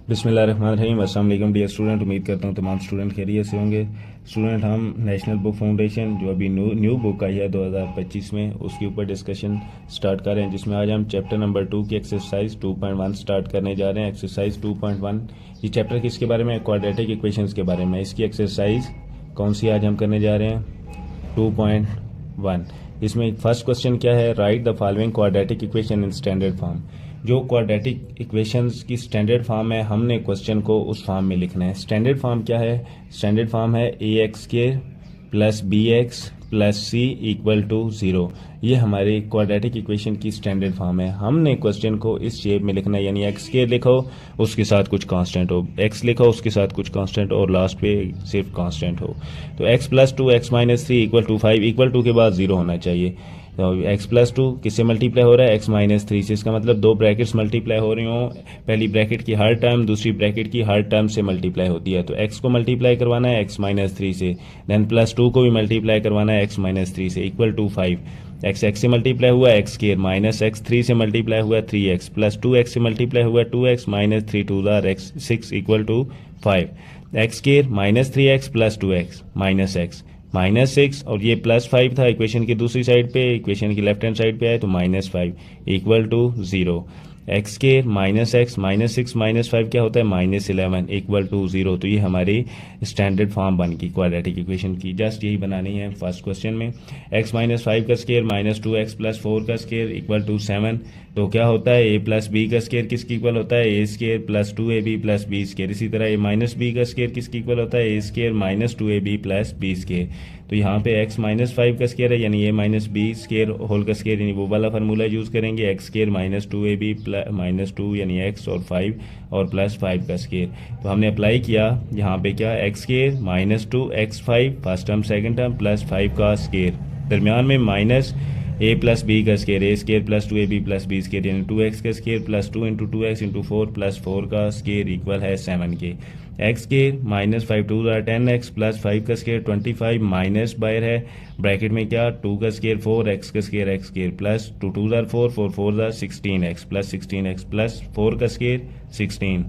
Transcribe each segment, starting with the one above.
बिस्मिल्लाहिर्रहमानिर्रहीम। अस्सलाम वालेकुम डियर स्टूडेंट, उम्मीद करता हूँ तमाम स्टूडेंट खैरियत से होंगे। स्टूडेंट, हम नेशनल बुक फाउंडेशन जो अभी न्यू बुक आई है 2025 में, उसके ऊपर डिस्कशन स्टार्ट कर रहे हैं, जिसमें आज हम चैप्टर नंबर 2 की एक्सरसाइज 2.1 स्टार्ट करने जा रहे हैं। एक्सरसाइज 2.1 ये चैप्टर किसके बारे में? क्वाड्रेटिक इक्वेशंस के बारे में। इसकी एक्सरसाइज कौन सी आज हम करने जा रहे हैं? 2.1। इसमें फर्स्ट क्वेश्चन क्या है? Right the following quadratic equation in standard form. जो क्वाड्रेटिक इक्वेशंस की स्टैंडर्ड फॉर्म है, हमने क्वेश्चन को उस फॉर्म में लिखना है। स्टैंडर्ड फॉर्म क्या है? स्टैंडर्ड फॉर्म है a x square plus b x plus c equal to 0। ये हमारी क्वाड्रेटिक इक्वेशन की स्टैंडर्ड फॉर्म है। हमने क्वेश्चन को इस शेप में लिखना है, यानी एक्स स्क्वायर लिखो, उसके साथ कुछ कांस्टेंट हो, एक्स लिखो, उसके साथ कुछ कांस्टेंट, और लास्ट पे सिर्फ कांस्टेंट हो। तो x plus 2 x minus 3 equal to 5, equal to के बाद 0 होना चाहिए। तो एक्स प्लस 2 किससे मल्टीप्लाई हो रहा है? एक्स माइनस 3 से। इसका मतलब दो ब्रैकेट्स मल्टीप्लाई हो रही हों, पहली ब्रैकेट की हर टर्म दूसरी ब्रैकेट की हर टर्म से मल्टीप्लाई होती है। तो एक्स को मल्टीप्लाई करवाना है एक्स माइनस 3 से, देन प्लस 2 को भी मल्टीप्लाई करवाना है एक्स माइनस 3 से, इक्वल टू 5। एक्स एक्स से मल्टीप्लाई हुआ एक्स स्क्वायर, माइनस एक्स 3 से मल्टीप्लाई हुआ 3x, प्लस 2 एक्स से मल्टीप्लाई हुआ 2x, minus 3 2 x 6 equal to 5। X square minus 3x plus 2x minus x minus 6, और ये प्लस 5 था इक्वेशन की दूसरी साइड पे, इक्वेशन की लेफ्ट हैंड साइड पे है, तो माइनस 5 इक्वल टू 0। एक्स के माइनस एक्स माइनस 6 माइनस 5 क्या होता है? Minus 11 equal to 0। तो ये हमारी स्टैंडर्ड फॉर्म बन गई क्वाड्रेटिक इक्वेशन की। जस्ट यही बनानी है फर्स्ट क्वेश्चन में। एक्स माइनस 5 का स्क्वायर माइनस 2x प्लस 4 का स्क्वायर इक्वल टू 7। तो क्या होता है? ए प्लस बी का स्क्वायर किसकी इक्वल होता है? A square plus 2ab plus b square. इसी तरह ए माइनस बी का स्क्वायर किसकी इक्वल होता है? A square minus 2ab plus b square. तो यहाँ पे एक्स माइनस 5 का स्क्वायर है, यानी ए माइनस बी स्क्वायर होल का स्क्वायर, यानी वो वाला फार्मूला यूज़ करेंगे। X square minus 2ab plus minus 2 यानी एक्स और 5 और प्लस 5 का स्क्वायर। तो हमने अप्लाई किया यहाँ पे क्या? X square minus 2 x 5 first term second term plus 5 का स्क्वायर, दरमियान में माइनस ए प्लस बी का square, a square plus 2ab plus b square, यानी 2x का square plus 2 into 2x into 4 plus 4 का स्क्वायर इक्वल है 7 के। X square minus 5 2 10x plus 5 का स्क्वायर 25, माइनस बाहर है ब्रैकेट में क्या? 2 का स्क्वायर 4 एक्स का square x square plus 2 2 4 4 4 16x plus 16x plus 4 का square 16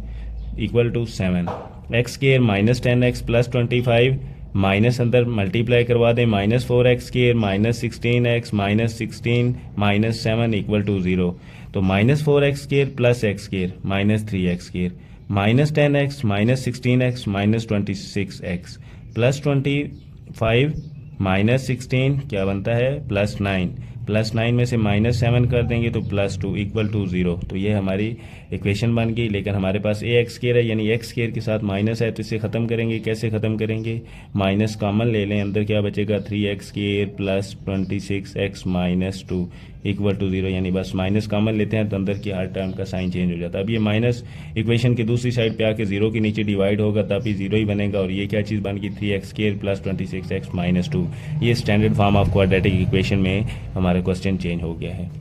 equal to 7। X square minus 10x plus 25, minus अंदर मल्टीप्लाई करवा दें, minus 4x square minus 16x minus 16 minus 7 equal to 0। तो minus 4x square plus x square minus 3x square minus 10x minus 16x minus 26x plus 25 minus 16 क्या बनता है? Plus 9, plus 9 में से minus 7 कर देंगे तो प्लस 2 इक्वल टू 0। तो ये हमारी इक्वेशन बन गई। लेकिन हमारे पास ए एक्स स्क्वायर है, यानी एक्स स्क्वायर के साथ माइनस है, तो इसे ख़त्म करेंगे। कैसे ख़त्म करेंगे? माइनस कॉमन ले लें, अंदर क्या बचेगा? 3x square plus 26x minus 2 equal to 0, यानी बस माइनस कॉमन लेते हैं तो अंदर की हर टर्म का साइन चेंज हो जाता है। अब ये माइनस इक्वेशन की दूसरी साइड पे आके 0 के नीचे डिवाइड होगा, तब ही 0 ही बनेगा। और ये क्या चीज़ बन गई? 3x square plus 26x minus 2। ये standard form of quadratic equation में हमारा क्वेश्चन चेंज हो गया है।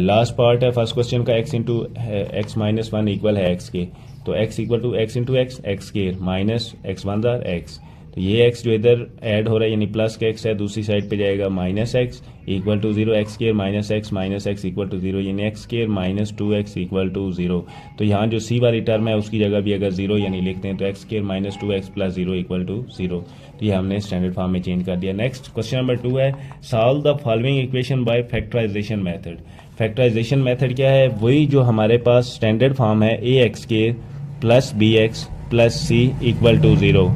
लास्ट पार्ट है फर्स्ट क्वेश्चन का, x into x minus 1 equal है x के। तो x equal to x into x x square minus x 1 x। तो ये x जो इधर ऐड हो रहा है यानी प्लस का x है, दूसरी साइड पे जाएगा minus x equal to 0। X square minus x equal to 0, यानी x square minus 2x equal to 0। तो यहाँ जो सी वाली टर्म है उसकी जगह भी अगर 0 यानी लिखते हैं तो x square minus 2x plus 0 equal to 0। तो ये हमने स्टैंडर्ड फॉर्म में चेंज कर दिया। नेक्स्ट क्वेश्चन नंबर 2 है, solve the following equation by factorisation method. Factorisation method क्या है? वही जो हमारे पास स्टैंडर्ड फॉर्म है, a x square plus b x plus c equal to 0।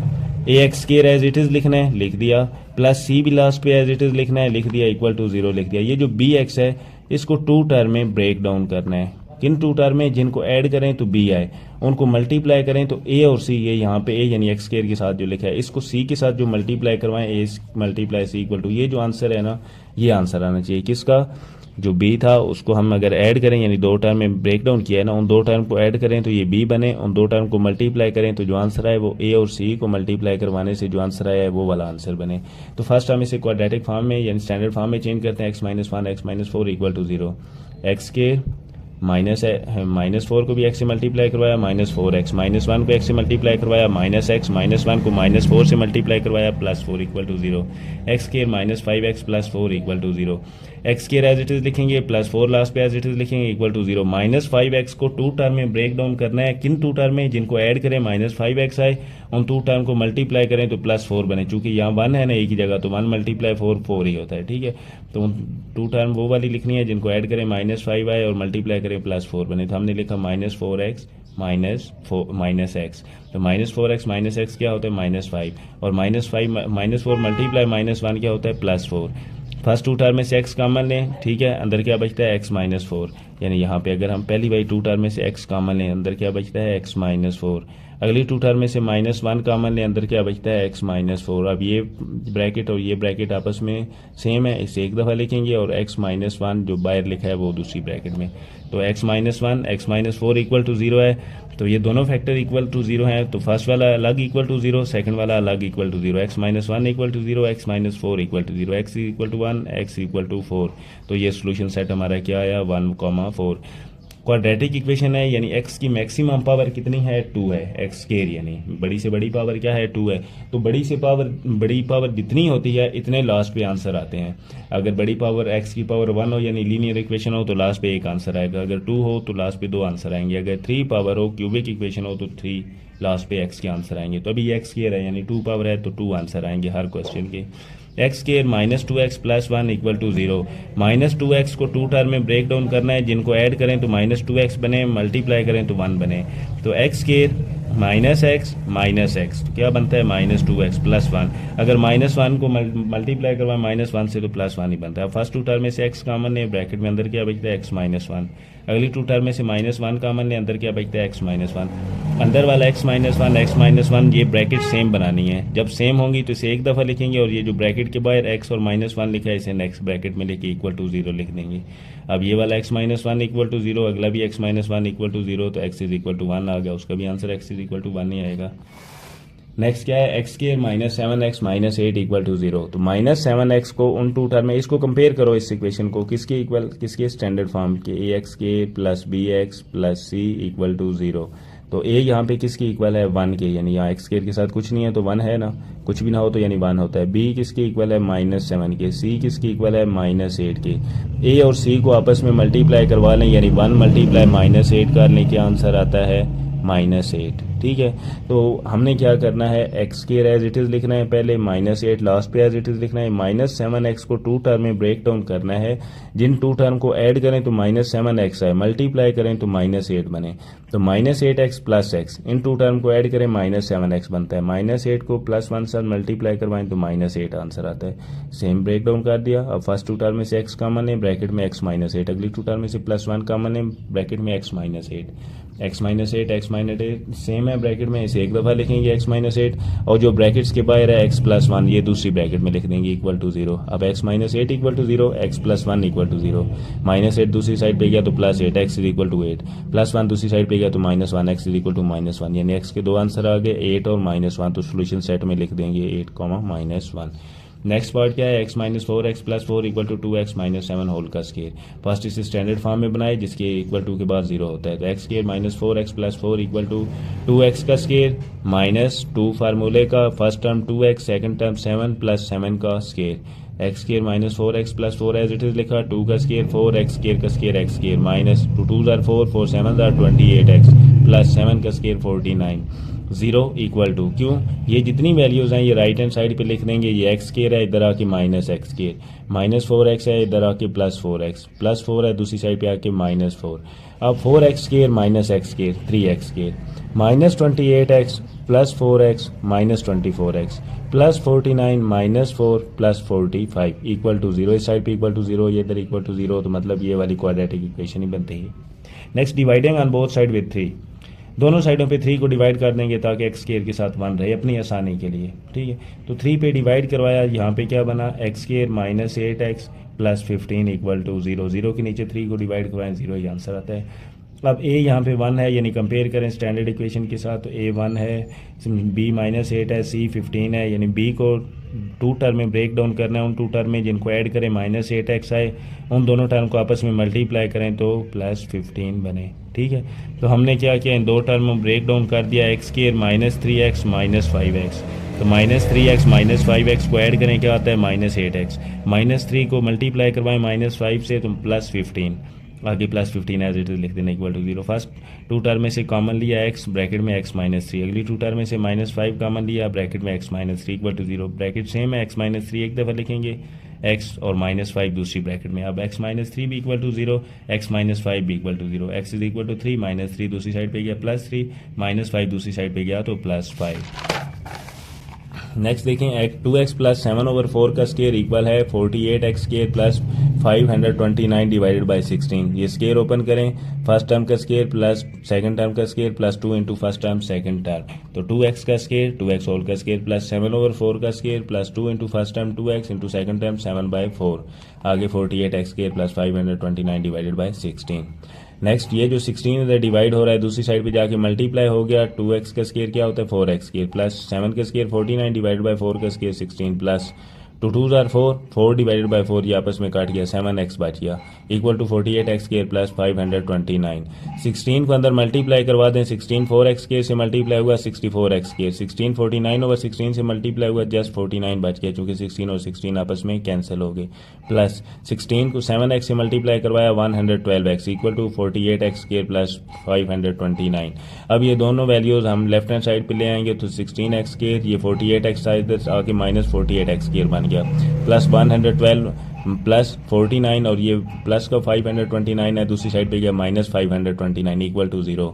A x square as it is लिखना है, लिख दिया, प्लस सी भी लास्ट पे एज इट इज़ लिखना है, लिख दिया, इक्वल टू 0 लिख दिया। ये जो बी एक्स है इसको 2 टर्म में ब्रेक डाउन करना है। किन 2 टर्म में? जिनको ऐड करें तो बी आए, उनको मल्टीप्लाई करें तो ए और सी। ये यहाँ पे ए यानी एक्स स्क्वायर के साथ जो लिखा है, इसको सी के साथ जो मल्टीप्लाई करवाएं, A multiply C equal to, ये जो आंसर है ना, ये आंसर आना चाहिए किसका? जो बी था उसको हम अगर ऐड करें, यानी 2 टर्म में ब्रेक डाउन किया है ना, उन 2 टर्म को ऐड करें तो ये बी बने, उन 2 टर्म को मल्टीप्लाई करें तो जो आंसर आए वो ए और सी को मल्टीप्लाई करवाने से जो आंसर आया है वो वाला आंसर बने। तो फर्स्ट हम इसे क्वाड्रेटिक फॉर्म में यानी स्टैंडर्ड फॉर्म में चेंज करते हैं। X minus 1 x minus 4 equal to 0। X के माइनस है, माइनस 4 को भी एक्स से मल्टीप्लाई करवाया, माइनस 4x माइनस 1 को एक्स से मल्टीप्लाई करवाया, माइनस एक्स माइनस 1 को माइनस 4 से मल्टीप्लाई करवाया, प्लस 4 इक्वल टू 0। एक्स के minus 5x plus 4 equal to 0। X square as it is लिखेंगे, +4 लास्ट पे एज इट इज़ लिखेंगे, इक्वल टू 0। -5x को 2 टर्म में ब्रेक डाउन करना है। किन 2 टर्म में? जिनको ऐड करें -5x आए, उन 2 टर्म को मल्टीप्लाई करें तो +4 बने। चूंकि यहाँ 1 है ना एक ही जगह, तो 1 × 4 4 ही होता है, ठीक है। तो 2 टर्म वो वाली लिखनी है जिनको ऐड करें -5 आए और मल्टीप्लाई करें +4 बने। तो हमने लिखा -4x -x। तो -4x -x क्या होता है? -5, और -4 मल्टीप्लाई -1 क्या होता है? +4। फर्स्ट 2 टर्म में से x कॉमन लें, ठीक है, अंदर क्या बचता है? x -4। यानी यहाँ पे अगर हम पहली बार 2 टर्म में से x कॉमन लें, अंदर क्या बचता है? x -4। अगली 2 टर्म में से -1 कॉमन लें, अंदर क्या बचता है? x -4। अब ये ब्रैकेट और ये ब्रैकेट आपस में सेम है, इसे एक दफ़ा लिखेंगे, और x -1 जो बाहर लिखा है वो दूसरी ब्रैकेट में। तो x -1 x -4 इक्वल टू 0 है। तो ये दोनों फैक्टर इक्वल टू 0 हैं। तो फर्स्ट वाला अलग इक्वल टू 0, सेकंड वाला अलग equal to 0। x -1 equal to 0, x -4 equal to 0, x equal to 1, x equal to 4। तो ये सोल्यूशन सेट हमारा क्या आया? 1,4। क्वाड्रेटिक इक्वेशन है, यानी x की मैक्सिमम पावर कितनी है? 2 है। x स्क्वायर यानी बड़ी से बड़ी पावर क्या है? 2 है। तो बड़ी पावर जितनी होती है इतने लास्ट पे आंसर आते हैं। अगर बड़ी पावर x की पावर 1 हो यानी लीनियर इक्वेशन हो तो लास्ट पे एक आंसर आएगा। अगर 2 हो तो लास्ट पे 2 आंसर आएंगे। अगर 3 पावर हो क्यूबिक इक्वेशन हो तो 3 लास्ट पे x के आंसर आएंगे। तो अभी x स्क्वायर है यानी 2 पावर है तो 2 आंसर आएंगे हर क्वेश्चन के। x square -2x + 1 equal to 0। -2x को 2 टर्म में ब्रेक डाउन करना है, जिनको ऐड करें तो -2x बने, मल्टीप्लाई करें तो 1 बने। तो x स्क्वायर -x तो क्या बनता है? -2x + 1। अगर -1 को मल्टीप्लाई करवाएं -1 से तो +1 ही बनता है। फर्स्ट 2 टर्म में से x कॉमन है, ब्रैकेट में अंदर क्या बचता है? x -1। अगली 2 टर्म में से -1 कॉमन है, अंदर क्या बचता है? x -1। अंदर वाला x -1 ये ब्रैकेट सेम बनानी है। जब सेम होंगी तो इसे एक दफ़ा लिखेंगे, और ये जो ब्रैकेट के बाहर x और -1 लिखा है इसे नेक्स्ट ब्रैकेट में लेके इक्वल टू 0 लिख देंगे। अब ये वाला x -1 इक्वल टू 0, अगला भी x -1 इक्वल टू 0, तो x इक्वल टू 1 आ गया। उसका भी आंसर x इक्वल टू 1 ही आएगा। नेक्स्ट क्या है? x square -7x -8 equal to 0। तो -7x को उन 2 टर्म में, इसको कंपेयर करो इस इक्वेशन को किसके इक्वल, किसके स्टैंडर्ड फॉर्म के? ax + bx + c equal to 0। तो a यहाँ पे किसकी इक्वल है? 1 के, यानी यहाँ x स्क्वायर के साथ कुछ नहीं है तो 1 है ना, कुछ भी ना हो तो यानी 1 होता है। b किसकी इक्वल है? -7 के। c किसकी इक्वल है? -8 के। a और c को आपस में मल्टीप्लाई करवा लें, यानी 1 × -8 कर लें, क्या आंसर आता है? -8। ठीक है, तो हमने क्या करना है? x square as it is लिखना है पहले, -8 लास्ट पे एज इट इज़ लिखना है। -7x को 2 टर्म में ब्रेक डाउन करना है, जिन 2 टर्म को ऐड करें तो -7x आए, मल्टीप्लाई करें तो -8 बने। तो -8x + x, इन 2 टर्म को ऐड करें -7x बनता है। -8 को +1 से मल्टीप्लाई करवाएं तो -8 आंसर आता है। सेम ब्रेक डाउन कर दिया। अब फर्स्ट 2 टर्म में से x कॉमन है, ब्रैकेट में x -8। अगली 2 टर्म में से +1 कॉमन है, ब्रैकेट में x -8। x -8 सेम है ब्रैकेट में, इसे एक दफ़ा लिखेंगे x -8, और जो ब्रैकेट्स के बाहर है x + 1 ये दूसरी ब्रैकेट में लिख देंगे इक्वल टू 0। अब x -8 equal to 0, x + 1 equal to 0। -8 दूसरी साइड पे गया तो +8, x इक्वल टू 8, +1 दूसरी साइड पे गया तो -1, x इक्वल टू -1। यानी x के 2 आंसर आ गए, 8 और -1। तो सोल्यूशन सेट में लिख देंगे 8, -1। नेक्स्ट पार्ट क्या है? x -4x + 4 equal to 2x -7 whole का स्क्वायर। फर्स्ट इसे स्टैंडर्ड फॉर्म में बनाए जिसके इक्वल टू के बाद 0 होता है। तो x square -4x + 4 equal to 2x का स्क्वायर -2 फार्मूले का, first term 2x, second term 7 + 7 का square. x square -4x + 4 as it is लिखा, 2 का स्क्वायर 4x स्क्वायर का स्क्वायर x स्क्वायर -2 2 4 4 7 28x + 7 का स्क्वायर 49 0 इक्वल टू, क्यों? ये जितनी वैल्यूज़ हैं ये राइट हैंड साइड पे लिख देंगे। ये x स्क्वायर है, इधर आके -x स्क्वायर, -4x है, इधर आके +4x, +4 है, दूसरी साइड पे आके -4। अब 4x square -x square 3x square, -28x + 4x -24x +49 -4 +45 equal to 0। इस साइड पे इक्वल टू 0, ये इधर इक्वल टू 0, तो मतलब ये वाली क्वाड्रेटिक इक्वेशन ही बनती है। Next, dividing on both side with 3। दोनों साइडों पे 3 को डिवाइड कर देंगे ताकि x स्क्वायर के साथ 1 रहे अपनी आसानी के लिए। ठीक है, तो 3 पे डिवाइड करवाया, यहाँ पे क्या बना? x square -8x + 15 equal to 0। 0 के नीचे 3 को डिवाइड करवाएं, 0 ही आंसर आता है। अब ए यहाँ पे 1 है, यानी कंपेयर करें स्टैंडर्ड इक्वेशन के साथ, तो ए 1 है, बी -8 है, सी 15 है, यानी बी को 2 टर्म में ब्रेक डाउन करना है। उन 2 टर्म में जिनको ऐड करें -8x आए, उन दोनों टर्म को आपस में मल्टीप्लाई करें तो +15 बने। ठीक है, तो हमने क्या किया, इन 2 टर्म में ब्रेक डाउन कर दिया, x² -3x -5x, तो -3x -5x को ऐड करें क्या आता है -8x, -3 को मल्टीप्लाई करवाएं -5 से तो +15, आगे +15 एज इट इज लिख देना इक्वल टू 0। फर्स्ट 2 टर्म में से कॉमन लिया x, ब्रैकेट में x -3, अगली 2 टर्म में से -5 कॉमन लिया, ब्रैकेट में x -3 equal to 0, bracket same है, x -3 एक दफ़ा लिखेंगे, x और -5 दूसरी ब्रैकेट में। अब x -3 भी इक्वल टू 0, x -5 भी equal to 0, x is equal to 3, -3 दूसरी साइड पे गया +3, -5 दूसरी साइड पे गया तो +5। नेक्स्ट देखें, 2x + 7/4 का स्केयर इक्वल है 48x square plus 529 divided by 16। ये स्केयर ओपन करें, फर्स्ट टर्म का स्केयर प्लस सेकंड टर्म का square plus 2 into first term second term, तो 2x का स्केयर 2x होल का स्केयर प्लस 7/4 का square plus 2 into first term 2x into second term 7/4, आगे 48x square plus 529 divided by 16। Next ये जो 16 इधर divide हो रहा है, दूसरी साइड पे जाके मल्टीप्लाई हो गया, 2x का स्केयर क्या होता है 4x स्केयर प्लस 7 का स्केयर 49 डिवाइडेड बाई 4 का square 16 plus 2 2s are 4, 4 divided by 4 ये आपस में काट गया, 7x बच गया equal to 48x square plus 529। 16 को अंदर मल्टीप्लाई करवा दें, 16 4x स्केयर से मल्टीप्लाई हुआ 64x स्केयर, 16 49 ओवर 16 से मल्टीप्लाई हुआ जस्ट 49 बच गया, चूँकि 16 और 16 आपस में कैंसिल हो गए, प्लस 16 को 7x से मल्टीप्लाई करवाया 112x equal to 48x square plus 529। अब ये दोनों वैल्यूज़ हम लेफ्ट हैंड साइड पे ले आएंगे, तो 16x स्केयर ये 48x साइड आके -48x स्केयर बन गया, प्लस 112 प्लस 49 और ये प्लस का 529 है, दूसरी साइड पे गया -529 equal to 0।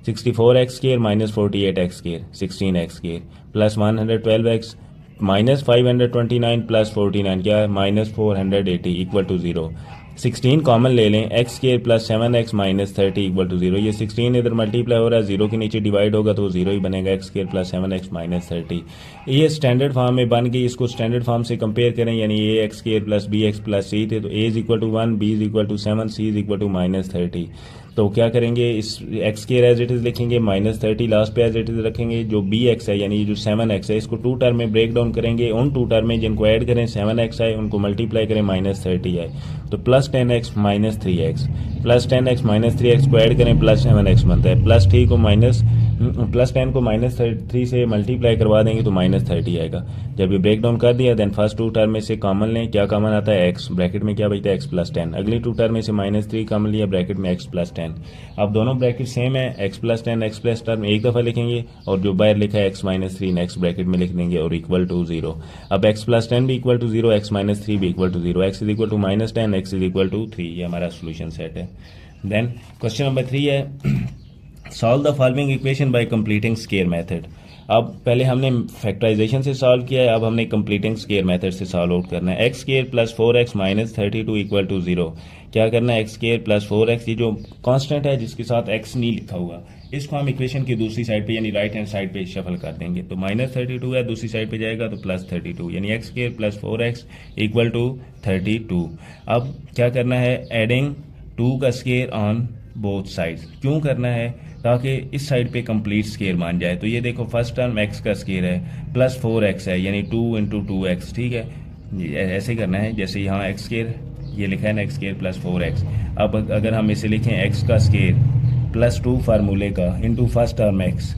64x square -48x square 16x square plus 112x -529 plus 49 क्या है -480 इक्वल टू 0। 16 कॉमन ले लें, x square plus 7x -30 equal to 0। ये 16 इधर मल्टीप्लाई हो रहा है, 0 के नीचे डिवाइड होगा तो 0 ही बनेगा, x स्केयर प्लस 7x -30। ये स्टैंडर्ड फॉर्म में बन गई, इसको स्टैंडर्ड फॉर्म से कंपेयर करें, यानी a x square plus bx plus c थे, तो a is equal to 1, b is equal to 7, c is equal to -30। तो क्या करेंगे, इस x square as it is लिखेंगे, -30 लास्ट पे एज इट इज़ रखेंगे, जो bx है यानी जो 7x है इसको 2 टर्म में ब्रेक डाउन करेंगे, उन 2 टर्म में जिनको ऐड करें 7x आए उनको मल्टीप्लाई करें -30 आए, तो plus 10x -3x plus 10x -3x को ऐड करें प्लस 7x बनता है, प्लस 10 को -3 से मल्टीप्लाई करवा देंगे तो -30 आएगा। जब ये ब्रेक डाउन कर दिया देन फर्स्ट 2 टर्म में से कॉमन लें, क्या कॉमन आता है x, ब्रैकेट में क्या बचता है x प्लस 10, अगली 2 टर्म में से -3 कॉमन लिया, ब्रैकेट में x प्लस 10। अब दोनों ब्रैकेट सेम है, x plus 10 x plus term एक दफ़ा लिखेंगे और जो बाहर लिखा है x -3 नेक्स्ट ब्रैकेट में लिख देंगे और इक्वल टू 0। अब x प्लस 10 भी इक्वल टू 0, x -3 भी equal to 0, x is equal to -10, x is equal to 3, ये हमारा सोल्यूशन सेट है। देन क्वेश्चन नंबर 3 है, solve the following equation by completing square method. अब पहले हमने फैक्टराइजेशन से सॉल्व किया है, अब हमने कंप्लीटिंग स्केयर मेथड से सॉल्व आउट करना है। x square plus 4x -32 equal to 0। क्या करना है, x स्केयर प्लस 4x, ये जो कांस्टेंट है जिसके साथ x नहीं लिखा हुआ, इसको हम इक्वेशन की दूसरी साइड पे यानी राइट हैंड साइड पे शफल कर देंगे, तो -32 है दूसरी साइड पे जाएगा तो +32, यानी x square plus 4x equal to 32। अब क्या करना है, एडिंग 2 का स्केयर ऑन बोथ साइड्स। क्यों करना है, ताकि इस साइड पे कंप्लीट स्केयर मान जाए। तो ये देखो फर्स्ट टर्म x का स्केयर है प्लस 4x है यानी 2 इंटू 2x, ठीक है, ऐसे करना है जैसे यहाँ x स्केयर ये लिखा है ना, x स्केयर प्लस 4x। अब अगर हम इसे लिखें x का स्केयर प्लस 2 फार्मूले का इंटू फर्स्ट टर्म x,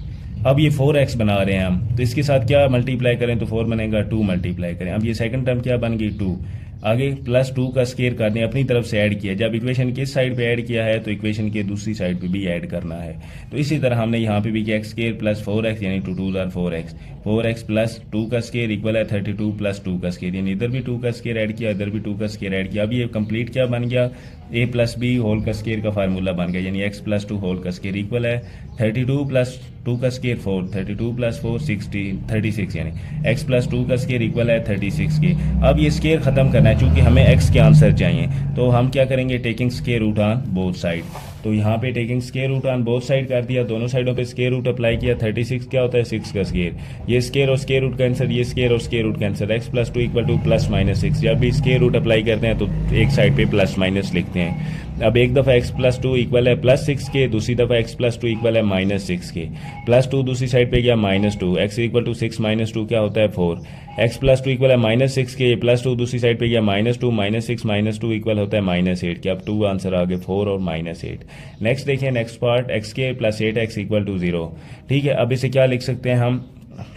अब ये 4x बना रहे हैं हम, तो इसके साथ क्या मल्टीप्लाई करें तो 4 बनेगा, 2 मल्टीप्लाई करें, अब ये सेकंड टर्म क्या बन गई 2, आगे प्लस 2 का स्केयर करने अपनी तरफ से ऐड किया, जब इक्वेशन किस साइड पे ऐड किया है तो इक्वेशन के दूसरी साइड पे भी ऐड करना है। तो इसी तरह हमने यहाँ पे भी किया, x स्केयर प्लस 4x यानी 2 2s are 4x, 4x plus 2 का स्केयर इक्वल है 32 प्लस 2 का स्केयर, यानी इधर भी 2 का स्केयर ऐड किया, इधर भी 2 का स्केयर ऐड किया। अब ये कंप्लीट क्या बन गया, a प्लस बी होल का स्केयर का फार्मूला बन गया, यानी x प्लस 2 होल का स्केयर इक्वल है 32 प्लस 2 का स्केयर 4, 32 प्लस 4 36, यानी x प्लस 2 का स्केयर इक्वल है 36 के। अब ये स्केयर खत्म करना है, चूंकि हमें x के आंसर चाहिए, तो हम क्या करेंगे, taking square root on both side. तो यहाँ पे taking square root on both side कर दिया, दोनों साइडों पे स्केयर रूट अप्लाई किया। 36 क्या होता है 6 का स्केयर, ये स्केयर और स्केयर रूट कैंसर, ये स्केयर और square root cancel, x plus 2 equal to plus -6। जब भी स्केयर रूट अप्लाई करते हैं तो एक साइड पे प्लस माइनस लिखते हैं, अब एक दफ़ा x प्लस टू इक्वल है प्लस सिक्स के, दूसरी दफ़ा x प्लस टू इक्वल है माइनस सिक्स के। प्लस टू दूसरी साइड पे गया minus two, x equal to six minus two क्या होता है 4। x प्लस टू इक्वल है माइनस सिक्स के, प्लस टू दूसरी साइड पे गया minus two, minus six minus two equal होता है माइनस एट के। अब टू आंसर आ गए 4 और माइनस एट। नेक्स्ट देखिए नेक्स्ट पार्ट, एक्स के plus eight x equal to 0। ठीक है, अब इसे क्या लिख सकते हैं हम,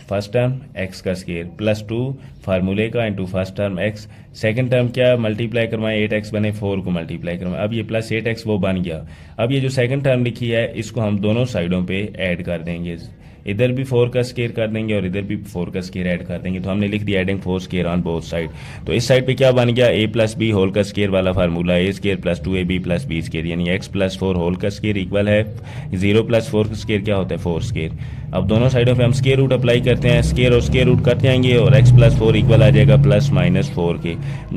फर्स्ट टर्म x का स्केयर प्लस टू फार्मूले का into first term x, second term क्या मल्टीप्लाई करवाएं 8x बने 4 को मल्टीप्लाई करवाएं। अब ये प्लस 8x वो बन गया। अब ये जो सेकंड टर्म लिखी है इसको हम दोनों साइडों पे ऐड कर देंगे, इधर भी 4 का स्केयर कर देंगे और इधर भी 4 का स्केयर ऐड कर देंगे। तो हमने लिख दिया adding 4 square on both side. तो इस साइड पे क्या बन गया, a प्लस बी होल का स्केयर वाला formula, a square plus 2ab plus b square, यानी x प्लस 4 होल का स्केयर इक्वल है 0 प्लस 4 का स्केयर क्या होता है 4 स्केयर। अब दोनों साइडों पे हम स्केयर रूट अप्लाई करते हैं, स्केयर और स्केयर रूट कट जाएंगे और x प्लस 4 इक्वल आ जाएगा प्लस माइनस 4 के।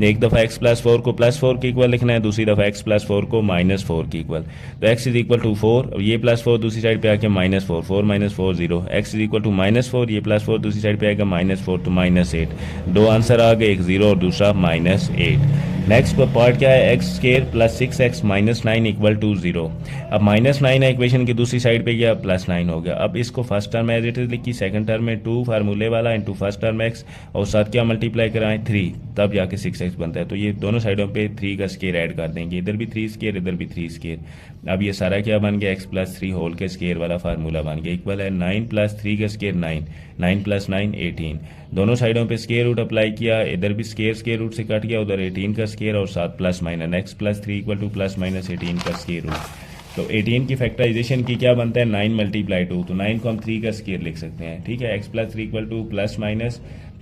एक दफ़ा x प्लस 4 को प्लस 4 के इक्वल लिखना है, दूसरी दफ़ा x प्लस 4 को माइनस 4 के इक्वल। तो x इज इक्वल टू 4 और ये प्लस 4 दूसरी साइड पे आके minus 4, 4 minus 4 0, x is equal to minus 4, ये प्लस 4 दूसरी साइड पे आएगा माइनस 4 तो माइनस 8। दो आंसर आ गए, एक 0 और दूसरा माइनस 8। नेक्स्ट पार्ट क्या है, x square plus 6x minus 9 equal to 0। अब माइनस 9 है इक्वेशन की दूसरी साइड पे गया प्लस 9 हो गया। अब इसको first term as it is लिखी, सेकंड टर्म में 2 फार्मूले वाला इंटू फर्स्ट टर्म x और साथ क्या मल्टीप्लाई कराएं 3, तब जाके 6x बनता है। तो ये दोनों साइडों पे 3 का स्केयर ऐड कर देंगे, इधर भी 3 स्केयर इधर भी 3 स्केयर। अब ये सारा क्या बन गया, x प्लस 3 होल के स्केयर वाला फार्मूला बन गया इक्वल है 9 प्लस 3 का स्केयर 9, 9 प्लस 9 18। दोनों साइडों पे स्केयर रूट अप्लाई किया, इधर भी स्केयर रूट से कट गया, उधर 18 का स्केयर और साथ plus minus x plus 3 equal to plus minus 18 का स्केयर रूट। तो 18 की फैक्टराइजेशन की क्या बनता है 9 मल्टीप्लाई 2, तो 9 को हम 3 का स्केयर लिख सकते हैं। ठीक है, x plus 3 equal to plus minus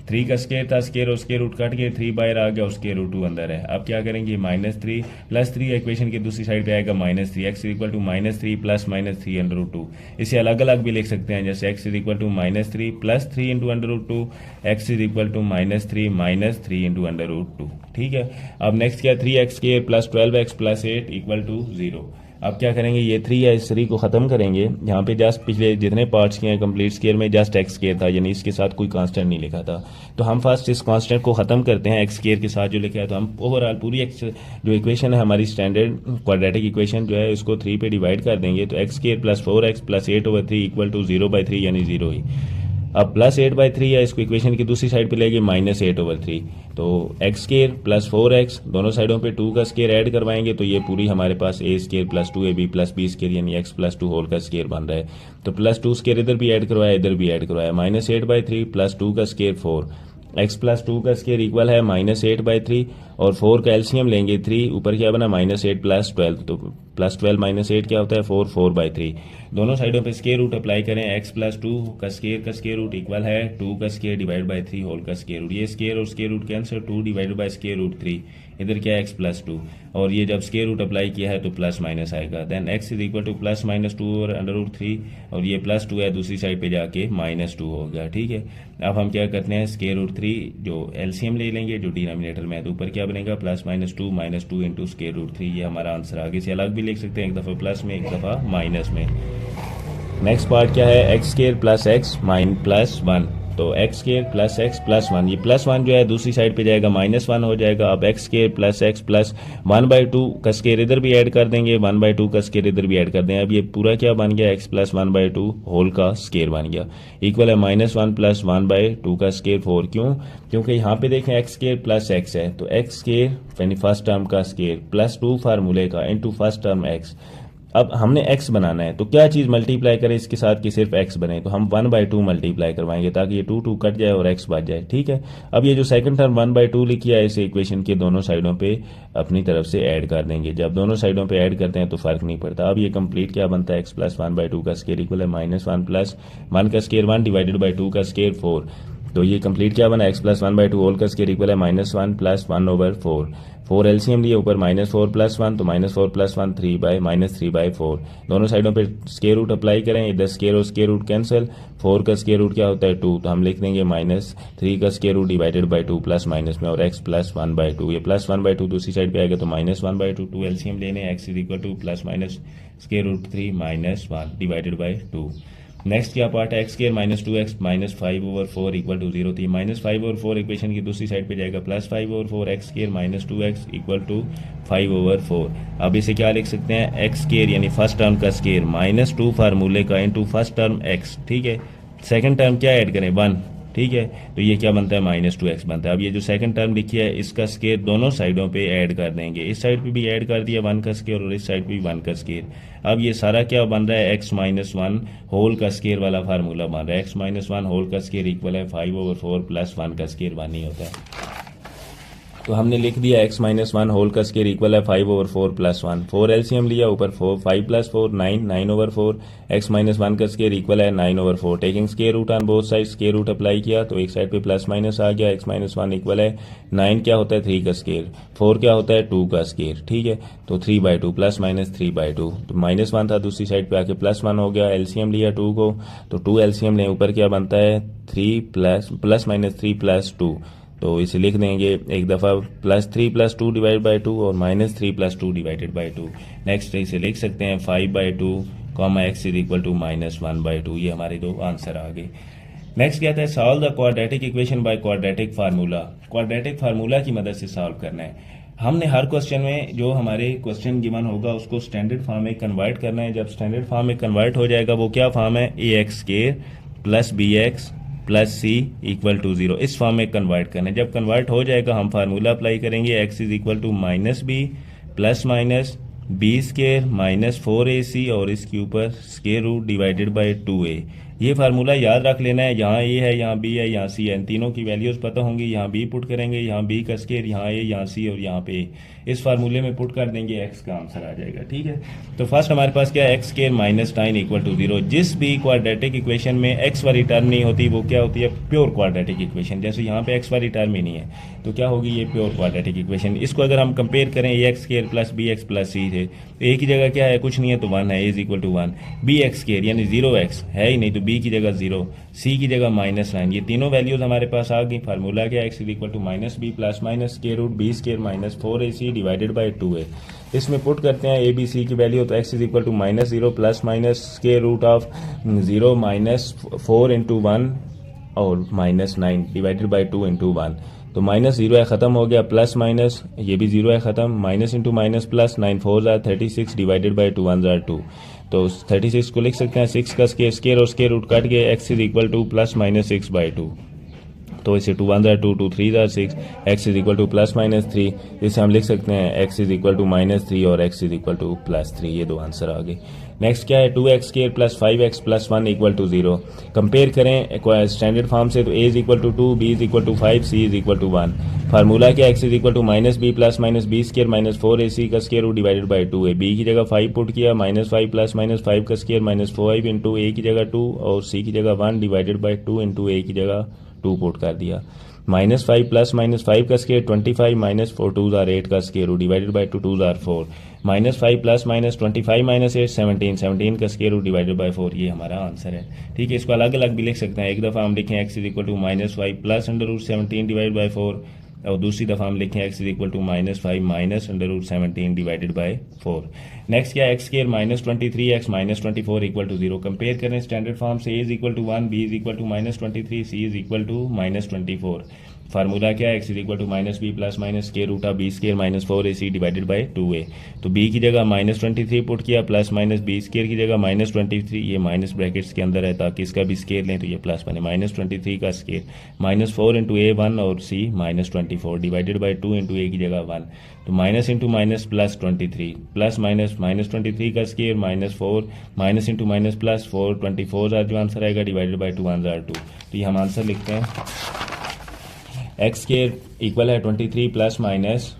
3 का स्केयर था, स्केयर और स्केयर रूट कट गए, 3 बाहर आ गया और स्केयर रूट 2 अंदर है। अब क्या करेंगे, माइनस 3 प्लस 3 इक्वेशन की दूसरी साइड पे आएगा minus 3, x equal to minus 3 plus minus 3 under root 2। इसे अलग अलग भी लिख सकते हैं, जैसे x is equal to minus 3 plus 3 into under root 2, x is equal to minus 3 into under root 2। ठीक है, अब नेक्स्ट क्या, 3x square plus 12x plus 8 equal to 0। अब क्या करेंगे, ये 3 है इस 3 को ख़त्म करेंगे। यहाँ पे जस्ट पिछले जितने पार्ट्स किए हैं कंप्लीट स्केयर में जस्ट एक्स स्केयर था, यानी इसके साथ कोई कांस्टेंट नहीं लिखा था। तो हम फर्स्ट इस कांस्टेंट को ख़त्म करते हैं एक्स स्केयर के साथ जो लिखा है। तो हम ओवरऑल पूरी जो इक्वेशन है हमारी स्टैंडर्ड क्वाड्रेटिक इक्वेशन जो है इसको 3 पे डिवाइड कर देंगे। तो x square plus 4x plus 8/3 equal to 0/3 यानी 0 ही। अब प्लस 8/3 है, इसको इक्वेशन की दूसरी साइड पे लेंगे माइनस 8/3। तो एक्स स्केयर प्लस 4x दोनों साइडों पे 2 का स्केयर ऐड करवाएंगे तो ये पूरी हमारे पास a square plus 2ab plus b square यानी x प्लस 2 होल का स्केयर बन रहा है। तो प्लस 2 स्केयर इधर भी ऐड करवाया इधर भी ऐड करवाया, माइनस 8/3 प्लस 2 का स्केयर 4, x प्लस 2 का स्केयर इक्वल है माइनस 8/3 और 4 का एलसीएम लेंगे 3, ऊपर क्या बना माइनस 8 प्लस 12, तो प्लस 12 माइनस 8 क्या होता है 4/3। दोनों साइडों पे स्केयर रूट अप्लाई करें, x प्लस 2 का स्केयर रूट इक्वल है 2 का स्केयर डिवाइड बाई 3 होल का स्केयर रूट। ये स्केयर और square root cancel, 2 divide by square root 3, इधर क्या है x प्लस 2 और ये जब स्केयर रूट अप्लाई किया है तो प्लस माइनस आएगा। Then x is equal to plus minus 2 और अंडर रूट 3 और ये प्लस 2 है दूसरी साइड पे जाके माइनस 2 हो गया। ठीक है, अब हम क्या करते हैं स्केयर रूट 3 जो एलसीएम ले लेंगे जो डिनोमिनेटर में है, तो ऊपर क्या बनेगा plus minus 2 into square root 3। ये हमारा आंसर आगे से अलग भी लिख सकते हैं, एक दफ़ा प्लस में एक दफ़ा माइनस में। नेक्स्ट पार्ट क्या है, x square plus x mine plus 1। तो x square plus x plus 1, ये प्लस 1 जो है दूसरी साइड पे जाएगा माइनस 1 हो जाएगा। अब x square plus x plus 1/2 का स्केयर इधर भी ऐड कर देंगे, 1/2 का स्केयर इधर भी ऐड कर देंगे। अब ये पूरा क्या बन गया एक्स प्लस 1/2 होल का स्केयर बन गया इक्वल है माइनस 1 प्लस 1/2 का स्केयर 4। क्यों, क्योंकि यहाँ पे देखें एक्स स्केयर प्लस एक्स है तो एक्स स्केयर यानी फर्स्ट टर्म का स्केयर प्लस 2 फार्मूले का इंटू फर्स्ट टर्म एक्स। अब हमने x बनाना है तो क्या चीज़ मल्टीप्लाई करें इसके साथ कि सिर्फ x बने, तो हम 1/2 मल्टीप्लाई करवाएंगे ताकि ये 2 कट जाए और x बच जाए। ठीक है, अब ये जो सेकंड टर्म 1/2 लिखी है इसे इक्वेशन के दोनों साइडों पे अपनी तरफ से ऐड कर देंगे। जब दोनों साइडों पे ऐड करते हैं तो फर्क नहीं पड़ता। अब ये कंप्लीट क्या बनता है x प्लस 1/2 का स्केयर इक्वल है माइनस 1 प्लस 1 का स्केयर 1 डिवाइडेड बाई 2 का स्केयर 4। तो ये कंप्लीट क्या बना x प्लस 1/2 होल का स्केयर इक्वल है माइनस 1 प्लस 1/4। 4 एलसीएम लिए ऊपर माइनस 4 प्लस 1 तो माइनस 4 प्लस 1 3/4। दोनों साइडों पे स्केयर रूट अप्लाई करें, इधर स्केयर और स्केयर रूट कैंसिल, 4 का स्केयर रूट क्या होता है 2, तो हम लिख देंगे माइनस 3 का square root divided by 2 plus minus में और x प्लस 1/2। ये प्लस 1/2 दूसरी साइड पे आएगा तो माइनस 1/2, 2 एलसीएम लेने x is equal to plus minus square root 3 minus 1 divided by 2। Next क्या पार्ट है, x square minus 2x minus 5/4 equal to 0 थी। माइनस 5/4 इक्वेशन की दूसरी साइड पे जाएगा plus 5/4, x square minus 2x equal to 5/4। अब इसे क्या लिख सकते हैं, एक्स स्केयर यानी फर्स्ट टर्म का स्केयर माइनस 2 फार्मूले का इंटू फर्स्ट टर्म x, ठीक है। सेकंड टर्म क्या ऐड करें, 1, ठीक है। तो ये क्या बनता है, माइनस 2x बनता है। अब ये जो सेकंड टर्म लिखी है इसका स्केयर दोनों साइडों पे ऐड कर देंगे, इस साइड पे भी ऐड कर दिया 1 का स्केयर और इस साइड पे भी 1 का स्केयर। अब ये सारा क्या बन रहा है, x माइनस 1 होल का स्केयर वाला फार्मूला बन रहा है। x माइनस 1 होल का स्केयर इक्वल है 5/4 प्लस 1 का स्केयर 1 ही होता है। तो हमने लिख दिया x माइनस 1 होल का स्केयर इक्वल है 5/4 प्लस 1, 4 एलसीएम लिया, ऊपर 4, 5 प्लस 4 9, 9/4। x माइनस 1 का स्केयर इक्वल है 9/4। Taking square root on both side, square root apply किया तो एक साइड पे प्लस माइनस आ गया। x माइनस 1 इक्वल है 9 क्या होता है 3 का स्केयर, 4 क्या होता है 2 का स्केयर, ठीक है। तो 3/2 प्लस माइनस 3/2, तो माइनस 1 था दूसरी साइड पे आके प्लस 1 हो गया। एलसीएम लिया 2 को, तो 2 एलसीएम लें, ऊपर क्या बनता है 3 प्लस माइनस 3 प्लस 2, तो इसे लिख देंगे एक दफ़ा प्लस 3 प्लस 2 डिवाइड बाई 2 और minus 3 plus 2 divided by 2। Next इसे लिख सकते हैं 5/2 comma x is equal to minus 1/2। ये हमारे दो आंसर आ गए। नेक्स्ट कहता है solve the quadratic equation by quadratic formula. Quadratic formula की मदद से सॉल्व करना है। हमने हर क्वेश्चन में जो हमारे क्वेश्चन गिवन होगा उसको स्टैंडर्ड फॉर्म में कन्वर्ट करना है। जब स्टैंडर्ड फॉर्म में कन्वर्ट हो जाएगा वो क्या फॉर्म है, ax square plus bx plus c equal to 0, इस फॉर्म में कन्वर्ट करना है। जब कन्वर्ट हो जाएगा हम फार्मूला अप्लाई करेंगे, x is equal to minus b plus minus b square minus 4ac और इसके ऊपर square root divided by 2a। ये फार्मूला याद रख लेना है, यहाँ a है, यहाँ b है, यहाँ c है, इन तीनों की वैल्यूज़ पता होंगी। यहाँ b पुट करेंगे, यहाँ b का स्केयर, यहाँ a, यहाँ c और यहाँ पे a। इस फार्मूले में पुट कर देंगे, x का आंसर आ जाएगा, ठीक है। तो फर्स्ट हमारे पास क्या है, x square minus 9 equal to 0। जिस भी क्वाड्रेटिक इक्वेशन में x वाली टर्म नहीं होती वो क्या होती है, प्योर क्वाड्रेटिक इक्वेशन। जैसे यहाँ पे x वाली टर्म ही नहीं है तो क्या होगी, ये प्योर क्वाड्रेटिक इक्वेशन। इसको अगर हम कंपेयर करें a x square plus b x plus c थे, तो a की जगह क्या है, कुछ नहीं है तो 1 है, a is equal to 1। B x square यानी 0x है ही नहीं तो b की जगह 0, c की जगह माइनस 9। ये तीनों वैल्यूज हमारे पास आ गई। फार्मूला क्या है, x is equal to minus b plus minus square root b square minus 4ac divided by 2a। इसमें पुट करते हैं ए बी सी की वैल्यू, तो x is equal to minus 0 plus minus square root of 0 minus 4 into 1 और minus 9 divided by 2 into 1। तो minus 0 है, ख़त्म हो गया, प्लस माइनस ये भी 0 है, ख़त्म, माइनस इंटू माइनस प्लस 9 4 ज़ार 36 डिवाइडेड बाई 2 1 ज़ार 2। तो 36 को लिख सकते हैं 6 का स्केयर और स्केयर रूट काट गए, x is equal to plus minus 6/2। तो इसे 2 1 ज़ार 2 2 3 ज़ार 6, x is equal to plus minus 3। इसे हम लिख सकते हैं x is equal to minus 3 और x is equal to plus 3। ये दो आंसर आ गए। नेक्स्ट क्या है, 2x square plus 5x plus 1 equal to 0। Compare करें स्टैंडर्ड फॉर्म से, तो a is equal to 2, b is equal to 5, c is equal to 1। Formula क्या, x is equal to minus b plus minus b square minus 4ac का square root divided by 2a। b की जगह 5 put किया, minus 5 plus minus 5 का square minus 5 into a की जगह 2 और c की जगह 1 डिवाइडेड बाई 2 इंटू a की जगह 2 पुट कर दिया। माइनस 5 प्लस माइनस 5 का स्केयर 25 माइनस 4 2 ज़ार 8 का स्केयर रूट डिवाइडेड बाई 2 2 ज़ार 4। माइनस 5 प्लस माइनस 25 माइनस 8 17 17 का स्केयर रूट डिवाइडेड बाई 4। ये हमारा आंसर है, ठीक है। इसको अलग अलग भी लिख सकते हैं। एक दफ़ा हम लिखें x is equal to minus 5 plus under root 17 divide by 4 और दूसरी दफ़ा हम लिखें x is equal to minus 5 minus under root 17 divided by 4। Next क्या है, x square minus 23x minus 24 equal to 0। Compare करें स्टैंडर्ड फॉर्म से, a is equal to 1, b is equal to minus 23, c is equal to minus 24। Formula क्या है, x is equal to minus b plus minus square root of b square minus 4ac divided by 2a। तो b की जगह minus 23 put किया, plus minus b square की जगह minus 23, ये minus brackets के अंदर है ताकि इसका भी स्केयर लें तो ये प्लस बने, माइनस 23 का स्केयर माइनस 4 इंटू a 1 और c minus 24 divided by 2 into a की जगह 1। तो minus into minus plus 23 plus minus minus 23 का square minus 4 minus into minus plus 4 24 ज़ार जो आंसर आएगा डिवाइडेड बाई 2 1 ज़ार 2। तो ये हम आंसर लिखते हैं, एक्स स्केयर इक्वल है 23 प्लस माइनस,